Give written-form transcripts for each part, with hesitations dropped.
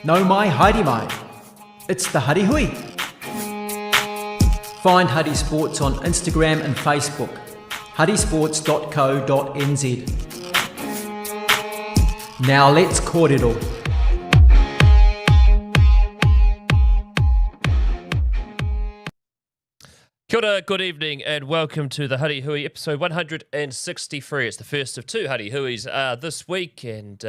No mai haere mai. It's the Huddy Hui. Find Huddy Sports on Instagram and Facebook. huddysports.co.nz. Now let's kōrero. Kia ora, good evening, and welcome to the Huddy Hui, episode 163. It's the first of two Huddy Huis this week, and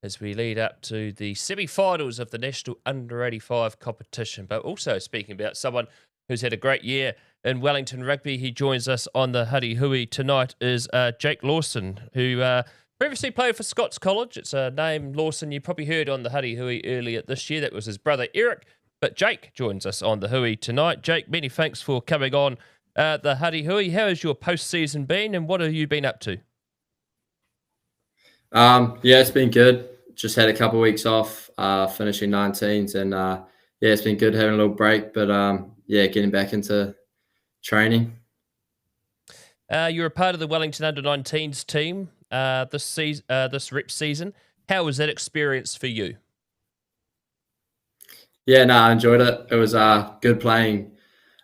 as we lead up to the semi-finals of the National Under-85 competition. But also speaking about someone who's had a great year in Wellington rugby, he joins us on the Huddy Hui tonight is Jake Lawson, who previously played for Scots College. It's a name, Lawson, you probably heard on the Huddy Hui earlier this year. That was his brother Eric. But Jake joins us on the Hui tonight. Jake, many thanks for coming on the Huddy Hui. How has your postseason been, and what have you been up to? Yeah, it's been good. Just had a couple of weeks off, finishing 19s, and yeah, it's been good having a little break. But yeah, getting back into training. You're a part of the Wellington Under-19s team this rep season. How was that experience for you? Yeah, no, I enjoyed it. It was good playing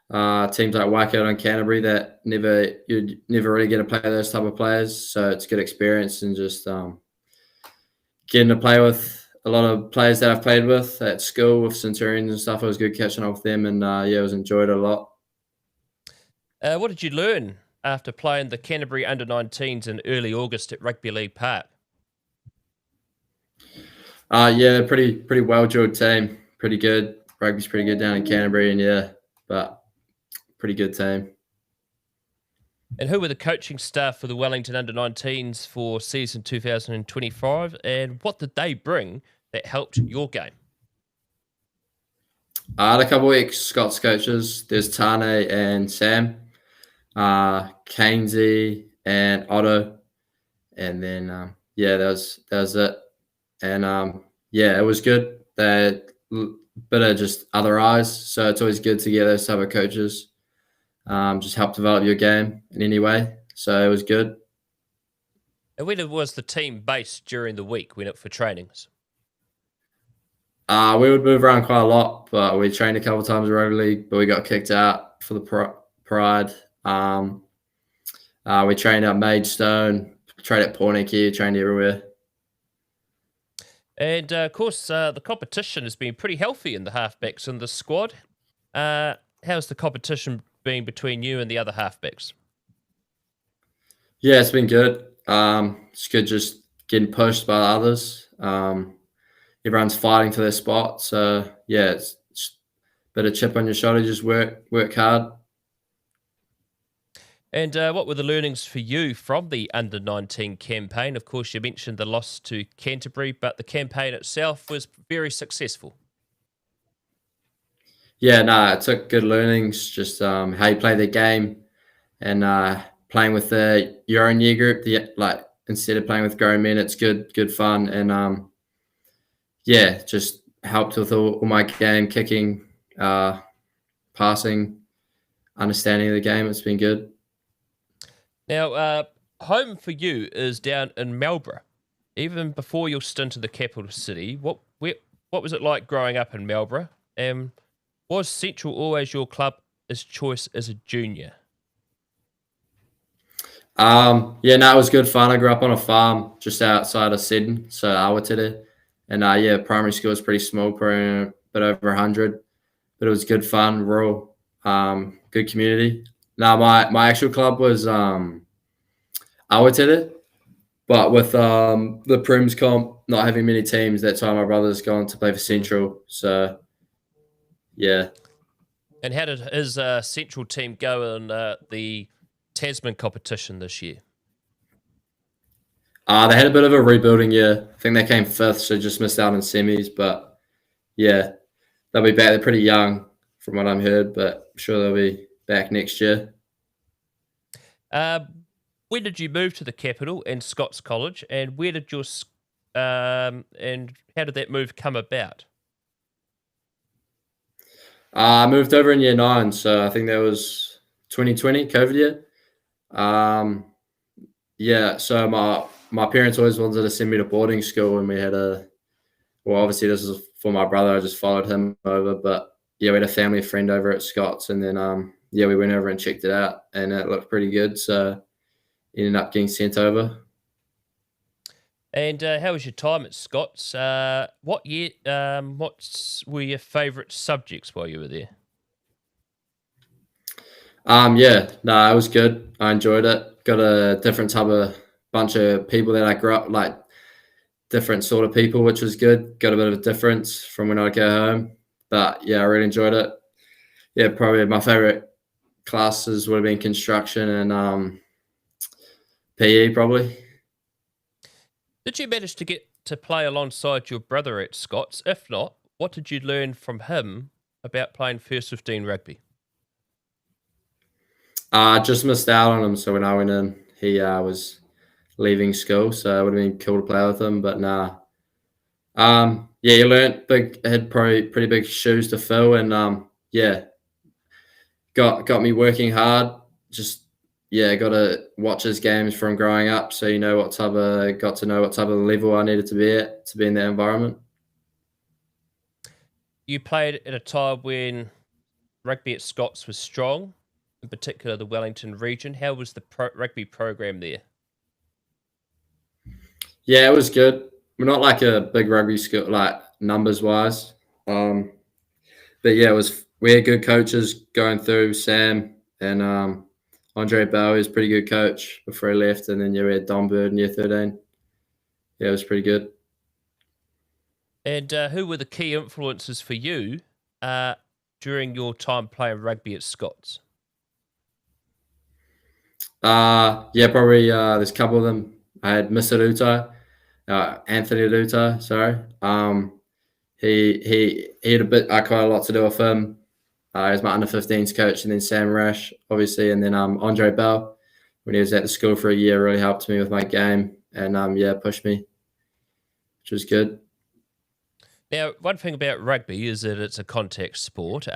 teams like Waikato and Canterbury that you'd never really get to play those type of players. So it's good experience, and just getting to play with a lot of players that I've played with at school with Centurions and stuff. It was good catching up with them, and yeah, it was enjoyed it a lot. What did you learn after playing the Canterbury Under-19s in early August at Rugby League Park? Yeah, pretty well-drilled team. Pretty good. Rugby's pretty good down in Canterbury, and yeah, but pretty good team. And who were the coaching staff for the Wellington Under-19s for season 2025, and what did they bring that helped your game? I had a couple of weeks Scots coaches. There's Tane and Sam, Kainsey and Otto, and then yeah, that was it. And yeah, it was good. They bit of just other eyes, so it's always good to get those type of coaches. Just help develop your game in any way. So it was good. And when was the team based during the week for trainings? We would move around quite a lot, but we trained a couple of times in rugby league, but we got kicked out for the Pride. We trained at Maidstone, trained at Pornicky, trained everywhere. And of course, the competition has been pretty healthy in the halfbacks in the squad. How's the competition been between you and the other halfbacks? Yeah, it's been good. It's good just getting pushed by others. Everyone's fighting for their spot. So yeah, it's a bit of chip on your shoulder. Just work hard. And what were the learnings for you from the Under-19 campaign? Of course, you mentioned the loss to Canterbury, but the campaign itself was very successful. Yeah, no, it took good learnings, just how you play the game, and playing with your own year group. Like instead of playing with grown men, it's good fun, and yeah, just helped with all my game, kicking, passing, understanding of the game. It's been good. Now, home for you is down in Melbourne. Even before your stint in the capital city, what was it like growing up in Melbourne? Was Central always your club's choice as a junior? Yeah, no, it was good fun. I grew up on a farm just outside of Sydney, so Awatere. And yeah, primary school was pretty small, probably a bit over 100. But it was good fun, rural, good community. Now, my actual club was Awatere, but with the Prims comp not having many teams, that's why my brother's gone to play for Central. So, yeah. And how did his Central team go in the Tasman competition this year? They had a bit of a rebuilding year. I think they came fifth, so just missed out on semis. But, yeah, they'll be back. They're pretty young from what I've heard, but I'm sure they'll be back next year. When did you move to the capital and Scots College, and where did your and how did that move come about? I moved over in year 9, so I think that was 2020, COVID year. Yeah, so my parents always wanted to send me to boarding school, and we had obviously this was for my brother. I just followed him over, but yeah, we had a family friend over at Scots, and then yeah, we went over and checked it out, and it looked pretty good. So ended up getting sent over. And how was your time at Scots? What year? What were your favourite subjects while you were there? Yeah, no, it was good. I enjoyed it. Got a different type of bunch of people that I grew up like different sort of people, which was good. Got a bit of a difference from when I go home. But yeah, I really enjoyed it. Yeah, probably my favorite classes would have been construction and PE probably. Did you manage to get to play alongside your brother at Scots? If not, what did you learn from him about playing first 15 rugby? I just missed out on him. So when I went in, he was leaving school. So it would have been cool to play with him. But nah. Yeah, you learnt big, had probably pretty big shoes to fill. And yeah, got me working hard. Just yeah, got to watch his games from growing up, so you know got to know what type of level I needed to be at to be in that environment. You played at a time when rugby at Scots was strong, in particular the Wellington region. How was the rugby program there? Yeah, it was good. We're not like a big rugby school, like numbers wise, but yeah, it was. We had good coaches going through Sam and Andre Bell. He was a pretty good coach before he left, and then yeah, we had Don Bird in year 13. Yeah, it was pretty good. And who were the key influences for you during your time playing rugby at Scots? Yeah, probably there's a couple of them. I had Mr. Luta, Anthony Luta, sorry. He had a bit quite a lot to do with him. He was my under 15s coach, and then Sam Rash, obviously, and then Andre Bell when he was at the school for a year really helped me with my game and yeah, pushed me, which was good. Now, one thing about rugby is that it's a contact sport.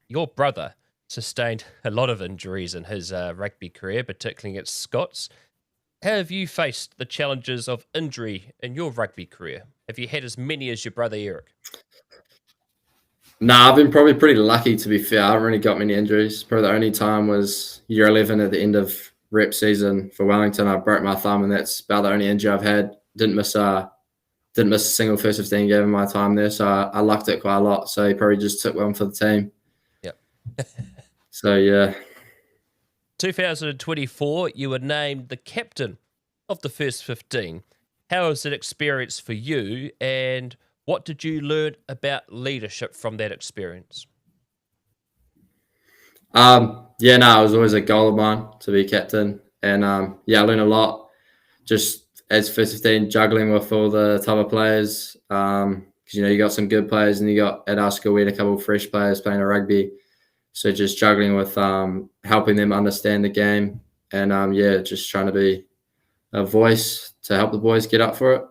Your brother sustained a lot of injuries in his rugby career, particularly at Scots. How have you faced the challenges of injury in your rugby career? Have you had as many as your brother Eric? Nah, I've been probably pretty lucky to be fair. I haven't really got many injuries. Probably the only time was year 11 at the end of rep season for Wellington. I broke my thumb, and that's about the only injury I've had. Didn't miss a single first 15 game in my time there, so I lucked it quite a lot. So he probably just took one for the team. Yep. So yeah. 2024, you were named the captain of the first 15. How was that experience for you, and what did you learn about leadership from that experience? Yeah, no, it was always a goal of mine to be captain, and yeah, I learned a lot. Just as first 15, juggling with all the type of players, because you know you got some good players, and you got at our school we had a couple of fresh players playing a rugby, so just juggling with helping them understand the game, and yeah, just trying to be a voice to help the boys get up for it.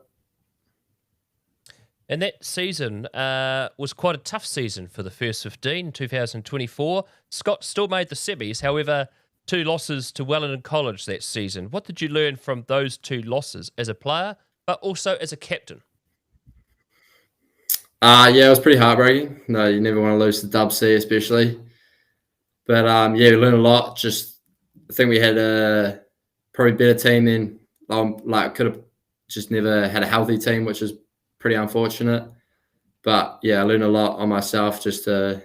And that season was quite a tough season for the first 15, 2024. Scott still made the semis, however, 2 losses to Wellington College that season. What did you learn from those 2 losses as a player, but also as a captain? Yeah, it was pretty heartbreaking. No, you never want to lose to Dub C, especially. But yeah, we learned a lot. Just I think we had a probably better team than like could have just never had a healthy team, which is pretty unfortunate. But yeah, I learned a lot on myself just to,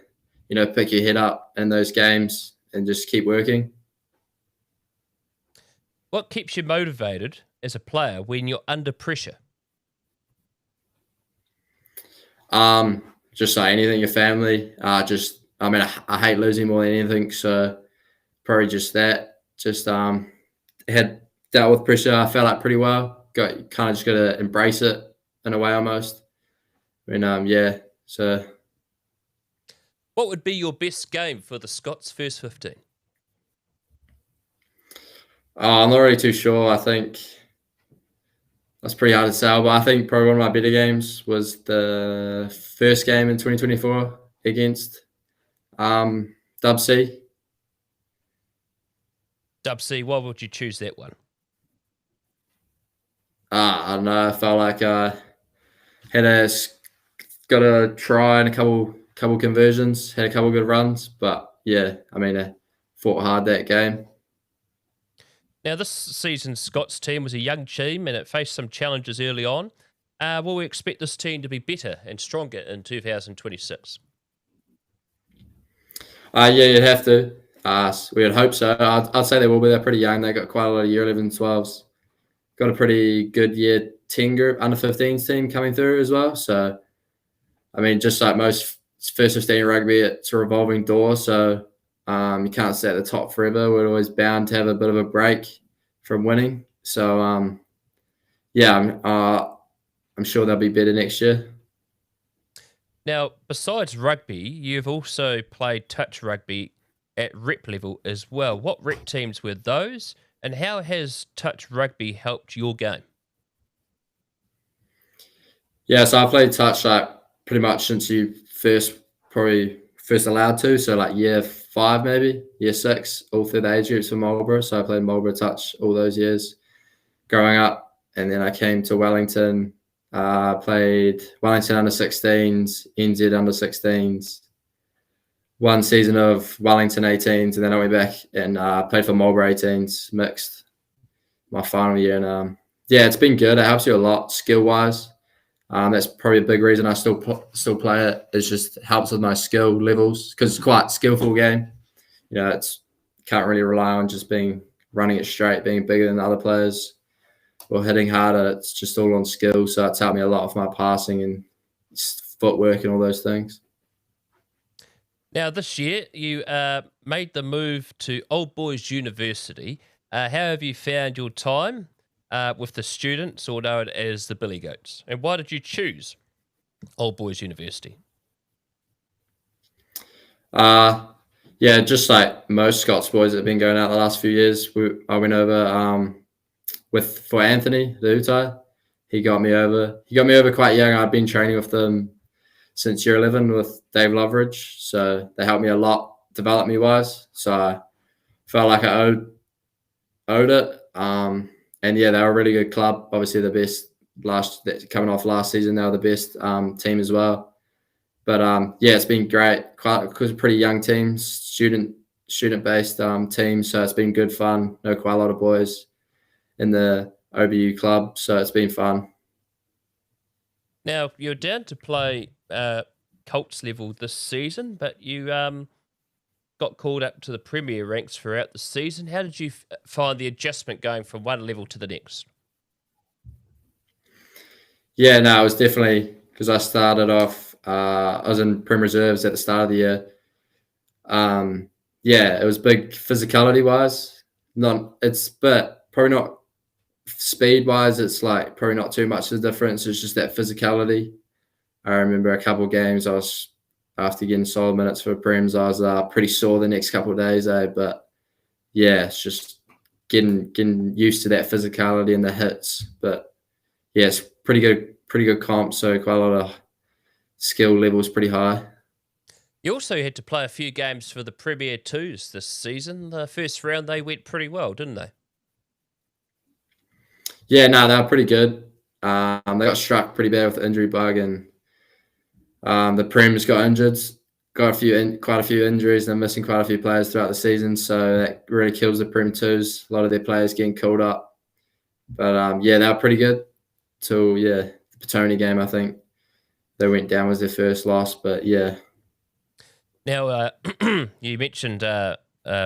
you know, pick your head up in those games and just keep working. What keeps you motivated as a player when you're under pressure? Just like anything, your family. I mean, I hate losing more than anything, so probably just that. Just had dealt with pressure. I felt like pretty well. Got kind of just got to embrace it in a way almost. And yeah, so. What would be your best game for the Scots first 15? I'm not really too sure. I think that's pretty hard to sell, but I think probably one of my better games was the first game in 2024 against Dub C. Dub C, why would you choose that one? I don't know. I felt like I had a got a try and a couple conversions, had a couple good runs, but yeah, I mean, I fought hard that game. Now, this season's Scots team was a young team and it faced some challenges early on. Will we expect this team to be better and stronger in 2026? Yeah, you'd have to. We would hope so. I'd say they will be. They're pretty young. They got quite a lot of year 11, 12s. Got a pretty good year 10 group, under 15s team coming through as well. So, I mean, just like most first 15 rugby, it's a revolving door. So, you can't stay at the top forever. We're always bound to have a bit of a break from winning. So, yeah, I'm sure they'll be better next year. Now, besides rugby, you've also played touch rugby at rep level as well. What rep teams were those, and how has touch rugby helped your game? Yeah, so I played touch like pretty much since you probably first allowed to. So like year 5, maybe year 6, all through the age groups for Marlborough. So I played Marlborough touch all those years growing up, and then I came to Wellington. Played Wellington under 16s, NZ under 16s, one season of Wellington 18s, and then I went back and played for Marlborough 18s mixed my final year. And yeah, it's been good. It helps you a lot skill wise. That's probably a big reason I still play it. It just helps with my skill levels because it's quite a skillful game. You know, it's can't really rely on just running it straight, being bigger than the other players or hitting harder. It's just all on skill. So it's helped me a lot with my passing and footwork and all those things. Now, this year, you made the move to Old Boys University. How have you found your time with the students, or known as the Billy Goats? And why did you choose Old Boys University? Yeah, just like most Scots boys that have been going out the last few years, I went over for Anthony, the Utai. He got me over. He got me over quite young. I'd been training with them since year 11 with Dave Loveridge. So they helped me a lot, develop me wise. So I felt like I owed it. And yeah, they were a really good club. Obviously the best coming off last season. They were the best team as well. But yeah, it's been great. Because a pretty young team, student based team. So it's been good fun. Know quite a lot of boys in the OBU club. So it's been fun. Now, you're down to play Colts level this season, but you got called up to the Premier ranks throughout the season. How did you find the adjustment going from one level to the next? Yeah, no, it was definitely because I started off, I was in Prem Reserves at the start of the year. Yeah, it was big physicality wise. But probably not speed wise. It's like probably not too much of a difference. It's just that physicality. I remember a couple of games after getting solid minutes for Prems, I was pretty sore the next couple of days, but yeah, it's just getting used to that physicality and the hits. But yeah, it's pretty good comp, so quite a lot of skill levels pretty high. You also had to play a few games for the Premier 2s this season. The first round, they went pretty well, didn't they? Yeah, no, they were pretty good. They got struck pretty bad with the injury bug, and the Prem's got injured, quite a few injuries, and they're missing quite a few players throughout the season. So that really kills the Prem 2s. A lot of their players getting called up. But yeah, they were pretty good till the Petone game. I think they went down was their first loss. But yeah. Now, you mentioned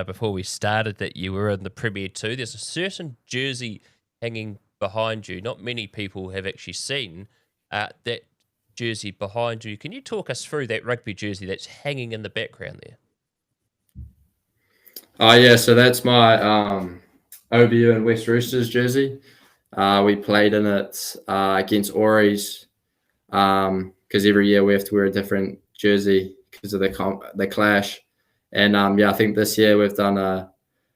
before we started that you were in the Premier 2. There's a certain jersey hanging behind you. Not many people have actually seen that jersey behind you. Can you talk us through that rugby jersey that's hanging in the background there? Oh yeah, so that's my OBU and West Roosters jersey. We played in it against Auries because every year we have to wear a different jersey because of the clash. And yeah, I think this year we've done a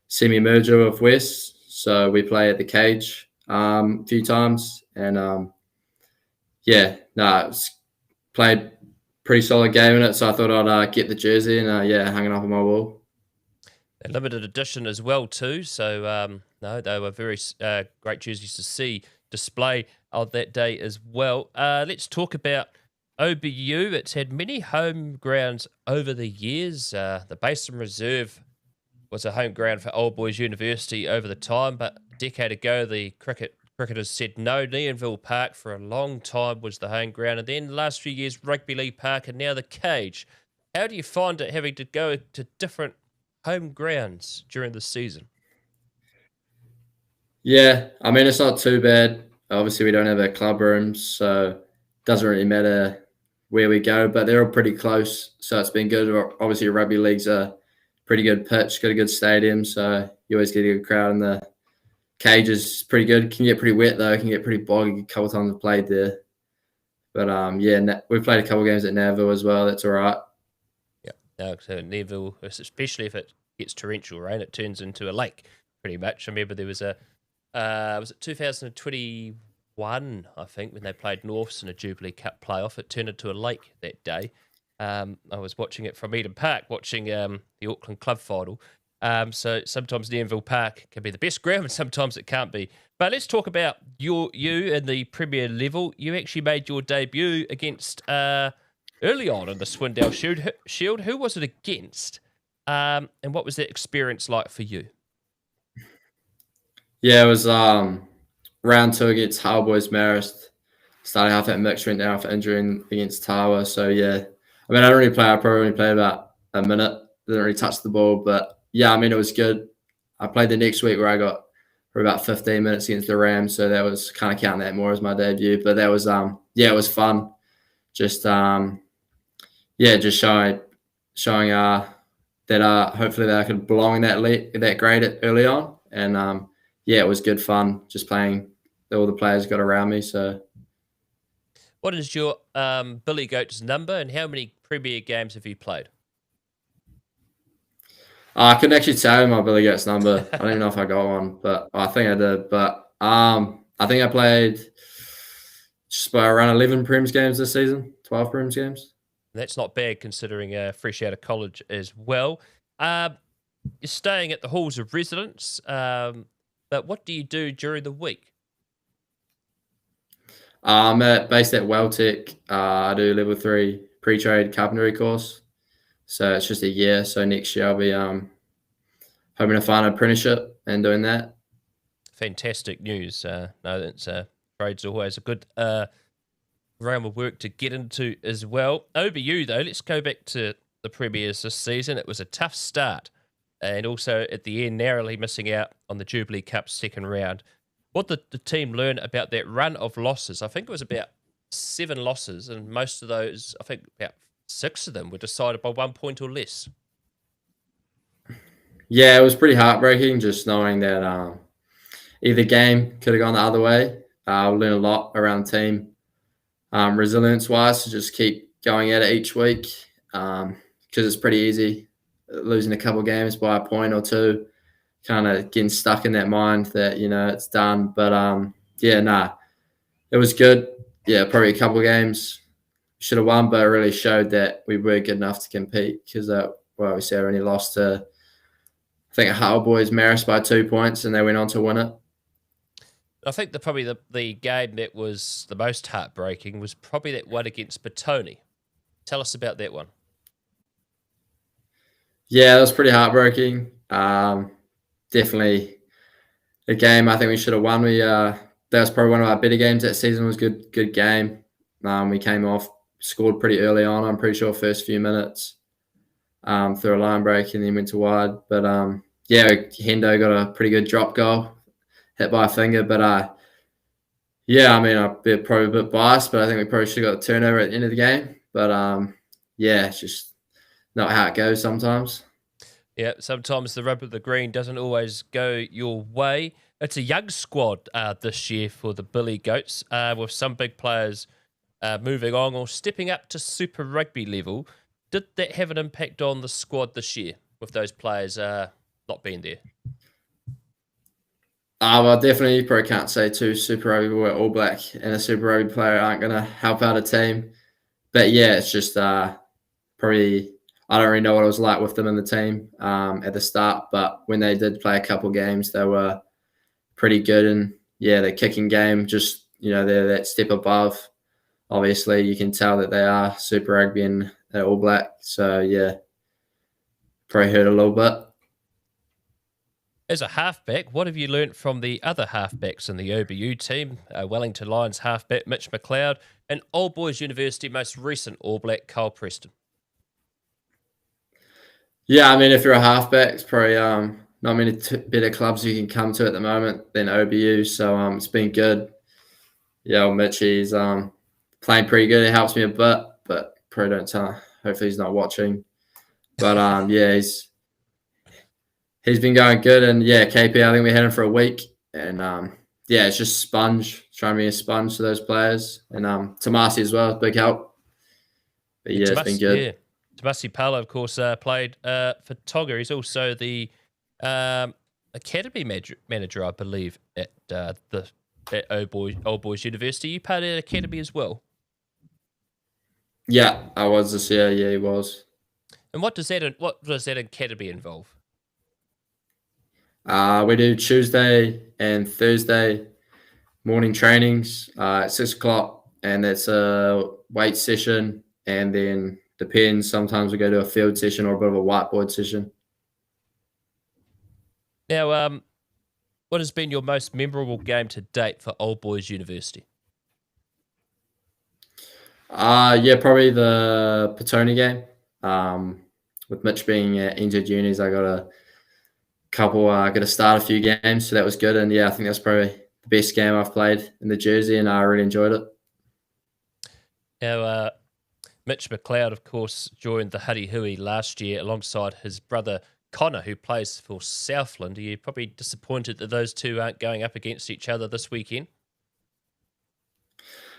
semi-merger with West, so we play at the cage a few times, and yeah, no, it's played pretty solid game in it, so I thought I'd get the jersey and yeah, hang it up on my wall. A limited edition as well too, so no, they were very great jerseys to see display on that day as well. Let's talk about OBU. It's had many home grounds over the years. The Basin Reserve was a home ground for Old Boys University over the time, but a decade ago the cricketers said no. Neanville Park for a long time was the home ground, and then the last few years Rugby League Park and now the Cage. How do you find it having to go to different home grounds during the season? Yeah, I mean, it's not too bad. Obviously, we don't have a club room, so it doesn't really matter where we go, but they're all pretty close, so it's been good. Obviously, rugby league's a pretty good pitch, got a good stadium, so you always get a good crowd, and the Cage is pretty good. Can get pretty wet, though. Can get pretty boggy. A couple of times I've played there. But, yeah, we've played a couple of games at Naville as well. That's all right. Yeah, no, so Neville, especially if it gets torrential rain, it turns into a lake pretty much. I remember there was was it 2021, I think, when they played Norths in a Jubilee Cup playoff. It turned into a lake that day. I was watching it from Eden Park, watching the Auckland Club final. So sometimes Neanville Park can be the best ground and sometimes it can't be. But let's talk about you in the Premier level. You actually made your debut against early on in the Swindale Shield. Who was it against? And what was that experience like for you? Yeah, it was round 2 against Hull Boys Marist. Starting half at mix, went down for injury against Tawa. So, yeah. I mean, I didn't really play. I probably only played about a minute. Didn't really touch the ball. But, yeah, I mean, it was good. I played the next week where I got for about 15 minutes against the Rams. So that was kind of counting that more as my debut. But that was, yeah, it was fun. Just, yeah, just showing that hopefully that I could belong in that grade early on. And, yeah, it was good fun just playing. All the players got around me. So, what is your Billy Goats number and how many Premier games have you played? I couldn't actually tell you my Billy Goats number. I don't even know if I got one, but I think I did. But I think I played just about around 11 Prems games this season, 12 Prems games. That's not bad considering fresh out of college as well. You're staying at the halls of residence, but what do you do during the week? I'm based at Welltech. I do level 3 pre-trade carpentry course. So it's just a year. So next year I'll be hoping to find an apprenticeship and doing that. Fantastic news. No, that's trade's always a good realm of work to get into as well. OBU though, let's go back to the Premiers this season. It was a tough start, and also at the end narrowly missing out on the Jubilee Cup second round. What did the team learn about that run of losses? I think it was about 7 losses, and most of those, I think about 6 of them were decided by 1 point or less. Yeah, it was pretty heartbreaking just knowing that either game could have gone the other way. I learned a lot around the team, resilience-wise, to just keep going at it each week because it's pretty easy losing a couple of games by a point or two, kind of getting stuck in that mind that, it's done. But, yeah, it was good. Yeah, probably a couple of games should have won, but it really showed that we were good enough to compete because, we said only lost to, I think, Hull Boys Marist by 2 points, and they went on to win it. I think the game that was the most heartbreaking was probably that one against Batoni. Tell us about that one. Yeah, it was pretty heartbreaking. Definitely a game I think we should have won. That was probably one of our better games that season. It was a good game. We came off, scored pretty early on. I'm pretty sure first few minutes through a line break and then went to wide. But yeah, Hendo got a pretty good drop goal, hit by a finger. But yeah, I mean, I'm probably a bit biased, but I think we probably should have got a turnover at the end of the game. But yeah, it's just not how it goes sometimes. Yeah, sometimes the rub of the green doesn't always go your way. It's a young squad this year for the Billy Goats, with some big players moving on or stepping up to Super Rugby level. Did that have an impact on the squad this year with those players not being there? Well, definitely, you probably can't say two Super Rugby boy All Black and a Super Rugby player aren't going to help out a team. But yeah, it's just probably, I don't really know what it was like with them in the team at the start. But when they did play a couple games, they were pretty good. And yeah, the kicking game, just, they're that step above obviously you can tell that they are Super Rugby and they're All Black. So yeah, probably hurt a little bit. As a halfback, what have you learnt from the other halfbacks in the OBU team? Wellington Lions halfback Mitch McLeod and Old Boys University most recent All Black Cole Preston. Yeah, I mean, if you're a halfback, it's probably not many better clubs you can come to at the moment than OBU. So it's been good. Yeah, well, Mitchie's playing pretty good. It helps me a bit, but probably don't tell. Hopefully he's not watching. But yeah, he's been going good. And yeah, KP, I think we had him for a week. And yeah, it's just sponge, trying to be a sponge to those players. And Tomasi as well, big help. But yeah, it's been good. Yeah. Tomasi Palo, of course, played for Tonga. He's also the academy manager, I believe, at Old Boys University. You part of that academy as well? Yeah, I was this year. Yeah, he was. And what does that academy involve? We do Tuesday and Thursday morning trainings at 6 o'clock, and that's a weight session, and then depends. Sometimes we go to a field session or a bit of a whiteboard session. Now, what has been your most memorable game to date for Old Boys University? Yeah, probably the Petone game. With Mitch being injured unis, I got to start a few games, so that was good. And yeah, I think that's probably the best game I've played in the jersey, and I really enjoyed it. Now, Mitch McLeod, of course, joined the Huddy Hui last year alongside his brother Connor, who plays for Southland. Are you probably disappointed that those two aren't going up against each other this weekend?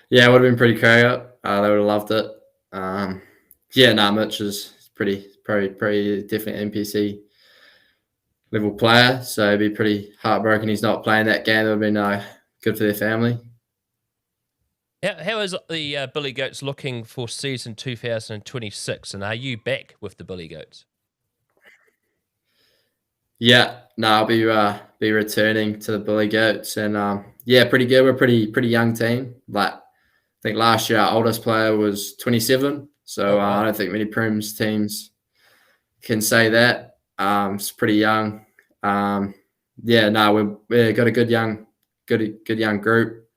Yeah, it would have been pretty crazy. They would have loved it. Yeah, Mitch is pretty definitely NPC level player, so it'd be pretty heartbroken he's not playing that game. It would have been good for their family. How is the Billy Goats looking for season 2026, and are you back with the Billy Goats? Yeah, I'll be returning to the Billy Goats, and yeah, pretty good. We're a pretty young team. Like, I think last year our oldest player was 27, so I don't think many Prims teams can say that. It's pretty young. Yeah, we've got a good young group.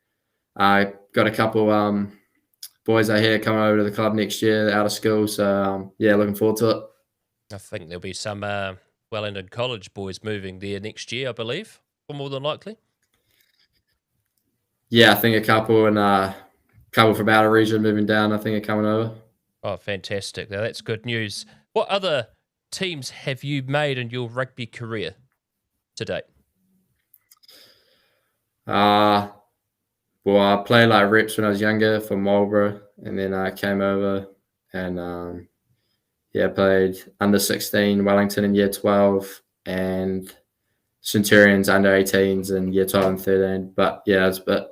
Got a couple boys out here coming over to the club next year out of school, so yeah, looking forward to it. I think there'll be some Wellington College boys moving there next year, I believe, or more than likely. Yeah, I think a couple and couple from outer region moving down, I think, are coming over. Oh, fantastic. Now, that's good news. What other teams have you made in your rugby career to date? Well, I played like reps when I was younger for Marlborough, and then I came over and yeah, played under 16 Wellington in year 12 and Centurions under 18s in year 12 and 13. But yeah, it's a bit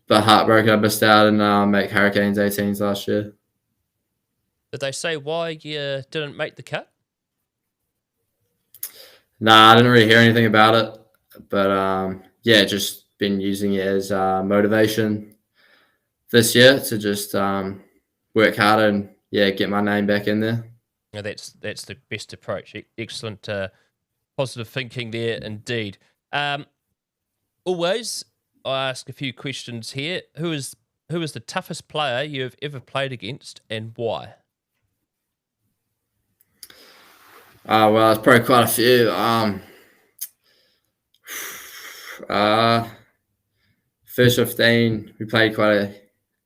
heartbroken. I missed out and make Hurricanes 18s last year. Did they say why you didn't make the cut? Nah, I didn't really hear anything about it. But yeah, just been using it as motivation this year to just work harder and yeah, get my name back in there. Now, that's the best approach. Excellent positive thinking there indeed. Always, I ask a few questions here. Who is the toughest player you've ever played against and why? Well, it's probably quite a few. First 15, we played quite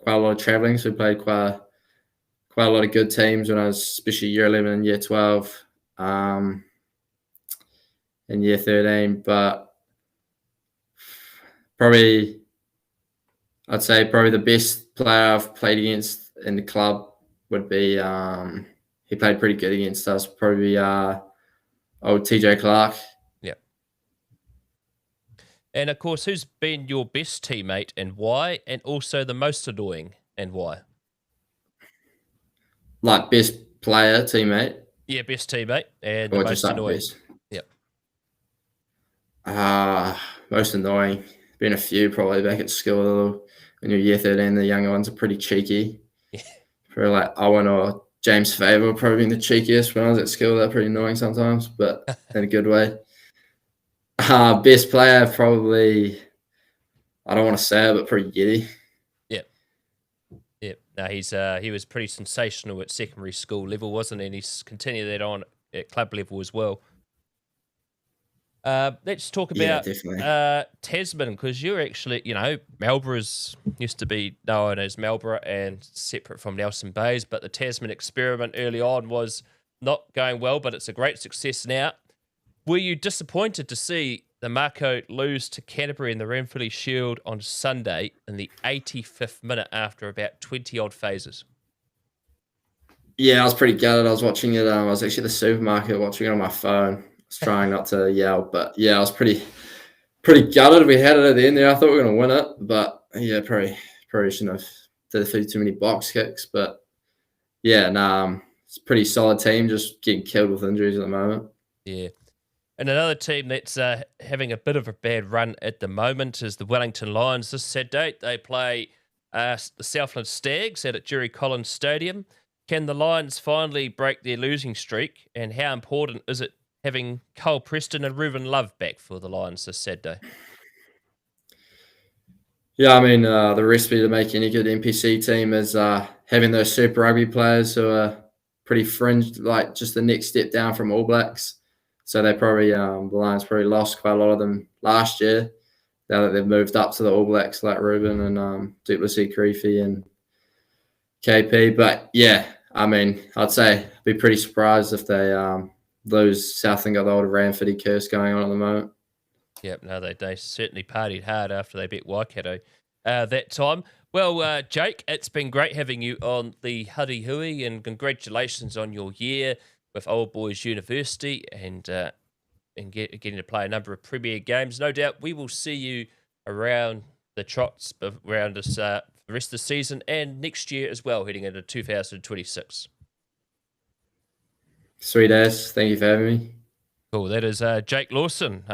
a lot of travelling, so we played quite a lot of good teams when I was, especially year 11 and year 12, and year 13. But I'd say probably the best player I've played against in the club would be, he played pretty good against us, probably old TJ Clark. Yeah. And of course, who's been your best teammate and why, and also the most annoying and why? Like best player, teammate? Yeah, best teammate and or the most annoying. Best? Yep. Most annoying. Been a few probably back at school. when you're year 13, the younger ones are pretty cheeky. Yeah. Probably like Owen or James Faber probably being the cheekiest when I was at school. They're pretty annoying sometimes, but in a good way. Best player, probably, I don't want to say it, but pretty Yeti. Yeah, no, he was pretty sensational at secondary school level, wasn't he? And he's continued that on at club level as well. Let's talk Yeah, about definitely. Tasman, because you're actually, Marlborough's used to be known as Marlborough and separate from Nelson Bays, but the Tasman experiment early on was not going well, but it's a great success now. Were you disappointed to see the Mako lose to Canterbury in the Ranfurly Shield on Sunday in the 85th minute after about 20-odd phases? Yeah, I was pretty gutted. I was watching it. I was actually at the supermarket watching it on my phone. I was trying not to yell, but yeah, I was pretty gutted. We had it at the end there. I thought we were going to win it, but yeah, probably shouldn't have did too many box kicks. But yeah, it's a pretty solid team. Just getting killed with injuries at the moment. Yeah. And another team that's having a bit of a bad run at the moment is the Wellington Lions. This Saturday, they play the Southland Stags out at Jerry Collins Stadium. Can the Lions finally break their losing streak? And how important is it having Cole Preston and Reuben Love back for the Lions this Saturday? Yeah, I mean, the recipe to make any good NPC team is having those Super Rugby players who are pretty fringe, like just the next step down from All Blacks. So they probably, the Lions probably lost quite a lot of them last year. Now that they've moved up to the All Blacks, like Reuben and Duplessis, Creefy and KP. But yeah, I mean, I'd say I'd be pretty surprised if they lose. Southland got the old Ranfurly curse going on at the moment. Yep, no, they certainly partied hard after they beat Waikato that time. Well, Jake, it's been great having you on the Huddy Hui, and congratulations on your year with Old Boys University and getting to play a number of Premier games. No doubt we will see you around the trots around us the rest of the season and next year as well, heading into 2026. Sweet ass. Thank you for having me. Cool. That is Jake Lawson,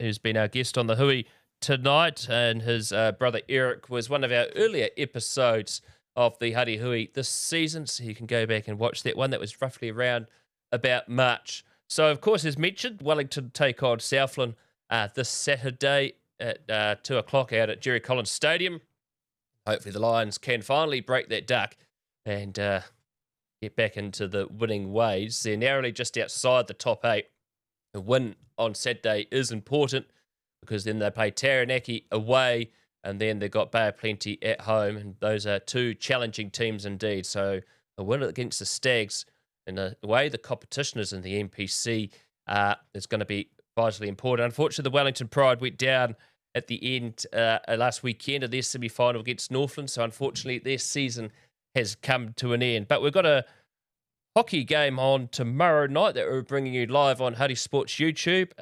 who's been our guest on the Hui tonight, and his brother Eric was one of our earlier episodes of the Huddy Hui this season, so you can go back and watch that one. That was roughly around about March. So, of course, as mentioned, Wellington take on Southland this Saturday at 2 o'clock out at Jerry Collins Stadium. Hopefully the Lions can finally break that duck and get back into the winning ways. They're narrowly just outside the top 8. A win on Saturday is important because then they play Taranaki away and then they've got Bay of Plenty at home. And those are two challenging teams indeed. So a win against the Stags and the way the competition is in the NPC is going to be vitally important. Unfortunately, the Wellington Pride went down at the end last weekend of their semi-final against Northland. So unfortunately, their season has come to an end. But we've got a hockey game on tomorrow night that we're bringing you live on Huddy Sports YouTube.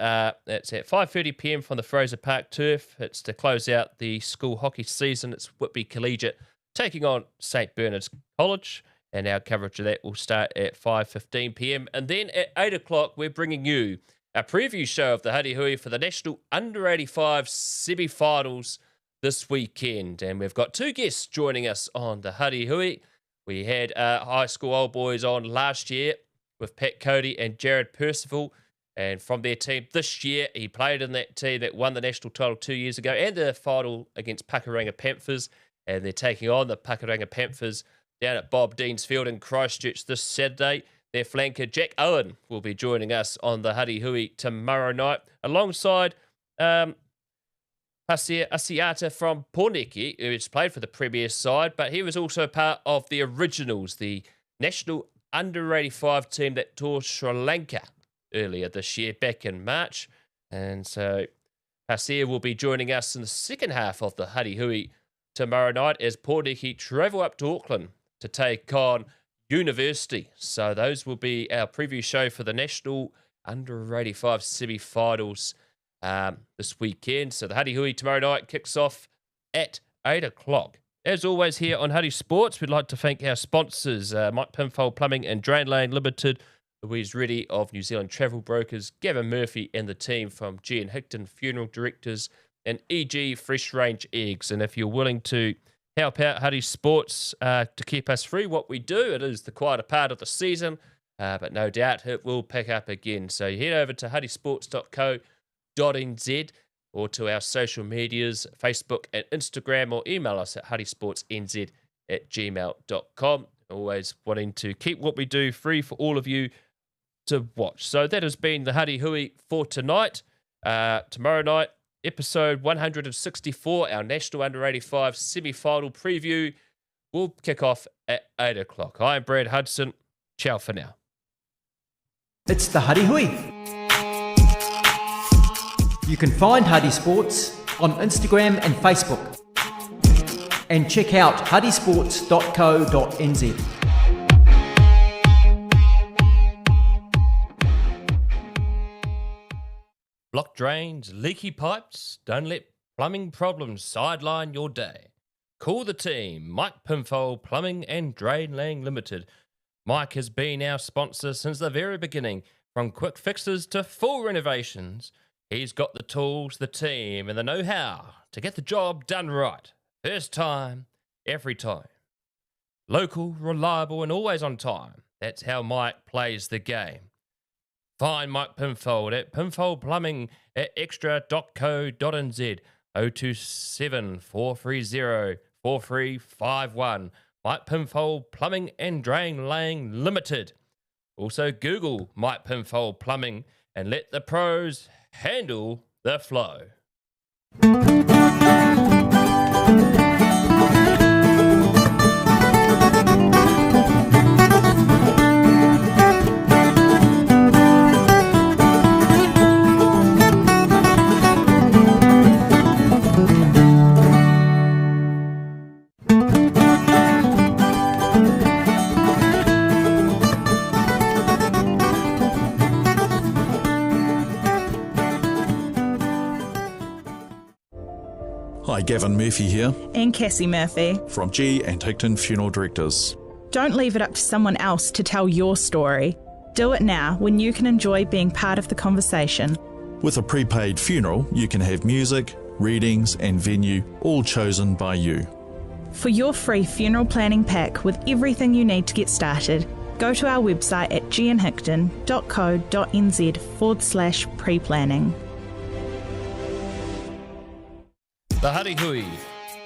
It's at 5:30 p.m. from the Fraser Park turf. It's to close out the school hockey season. It's Whitby Collegiate taking on St. Bernard's College, and our coverage of that will start at 5:15 p.m. And then at 8 o'clock, we're bringing you a preview show of the Huddy Hui for the National Under-85 semi-finals this weekend. And we've got two guests joining us on the Huddy Hui. We had high school old boys on last year with Pat Cody and Jared Percival. And from their team this year, he played in that team that won the national title 2 years ago and the final against Pakuranga Panthers. And they're taking on the Pakuranga Panthers down at Bob Dean's Field in Christchurch this Saturday. Their flanker, Jack Owen, will be joining us on the Huddy Hui tomorrow night, alongside Pasir Asiata from Porneke, who's played for the Premier side, but he was also part of the Originals, the national under-85 team that toured Sri Lanka earlier this year, back in March. And so Pasir will be joining us in the second half of the Huddy Hui tomorrow night as Porneke travel up to Auckland to take on University. So those will be our preview show for the national under-85 semi-finals this weekend. So the Huddy Hui tomorrow night kicks off at 8 o'clock. As always here on Huddy Sports, we'd like to thank our sponsors, Mike Pinfold Plumbing and Drain Lane Limited, Louise Reddy of New Zealand Travel Brokers, Gavin Murphy and the team from G and Hickton Funeral Directors, and EG Fresh Range Eggs. And if you're willing to help out Huddy Sports to keep us free, what we do, it is the quieter part of the season, but no doubt it will pick up again. So you head over to huddysports.co.nz or to our social medias, Facebook and Instagram, or email us at huddysportsnz@gmail.com. Always wanting to keep what we do free for all of you to watch. So that has been the Huddy Hui for tonight. Tomorrow night, episode 164, our National Under-85 semi-final preview will kick off at 8 o'clock. I'm Brad Hudson. Ciao for now. It's the Huddy Hui. You can find Huddy Sports on Instagram and Facebook. And check out huddysports.co.nz. Blocked drains, leaky pipes, don't let plumbing problems sideline your day. Call the team, Mike Pinfold Plumbing and Drain Laying Limited. Mike has been our sponsor since the very beginning, from quick fixes to full renovations. He's got the tools, the team, and the know-how to get the job done right. First time, every time. Local, reliable, and always on time. That's how Mike plays the game. Find Mike Pinfold at Pinfold Plumbing at extra.co.nz 027 430 4351. Mike Pinfold Plumbing and Drain Laying Limited. Also Google Mike Pinfold Plumbing and let the pros handle the flow. Hi, Gavin Murphy here And Cassie Murphy. from G and Higton Funeral Directors. Don't leave it up to someone else to tell your story. Do it now when you can enjoy being part of the conversation. With a prepaid funeral, you can have music, readings and venue all chosen by you. For your free funeral planning pack with everything you need to get started, go to our website at gnhigton.co.nz/pre-planning. The Huddy Hui,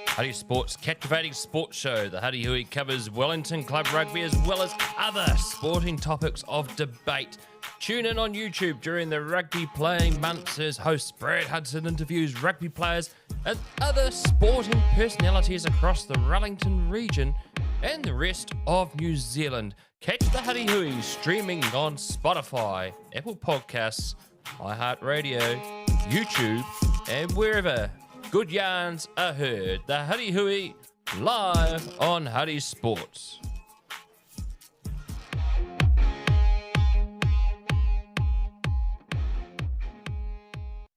Huddy Sports' captivating sports show. The Huddy Hui covers Wellington Club Rugby as well as other sporting topics of debate. Tune in on YouTube during the rugby playing months as host Brad Hudson interviews rugby players and other sporting personalities across the Wellington region and the rest of New Zealand. Catch the Huddy Hui streaming on Spotify, Apple Podcasts, iHeartRadio, YouTube, and wherever good yarns are heard. The Huddy Hui live on Huddy Sports.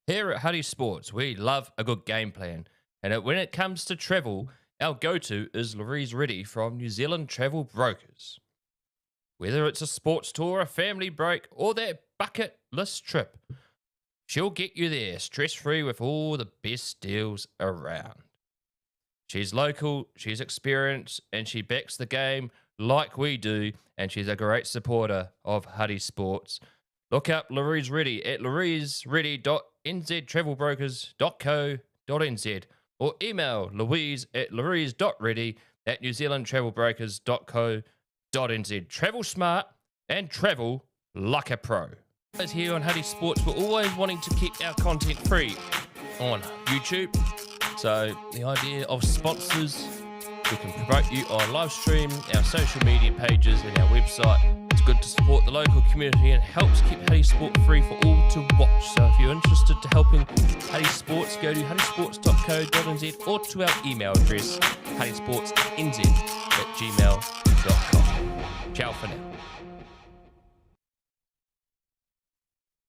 Here at Huddy Sports, we love a good game plan. And when it comes to travel, our go-to is Louise Reddy from New Zealand Travel Brokers. Whether it's a sports tour, a family break, or that bucket list trip, she'll get you there stress-free with all the best deals around. She's local, she's experienced, and she backs the game like we do, and she's a great supporter of Huddy Sports. Look up Louise Reddy at louisereddy.nztravelbrokers.co.nz or email louise@louise.reddy@newzealandtravelbrokers.co.nz. Travel smart and travel like a pro. As here on Huddy Sports, we're always wanting to keep our content free on YouTube. So the idea of sponsors, we can promote you on live stream, our social media pages and our website. It's good to support the local community and helps keep Huddy Sport free for all to watch. So if you're interested to helping Huddy Sports, go to huddysports.co.nz or to our email address, huddysportsnz@gmail.com. Ciao for now.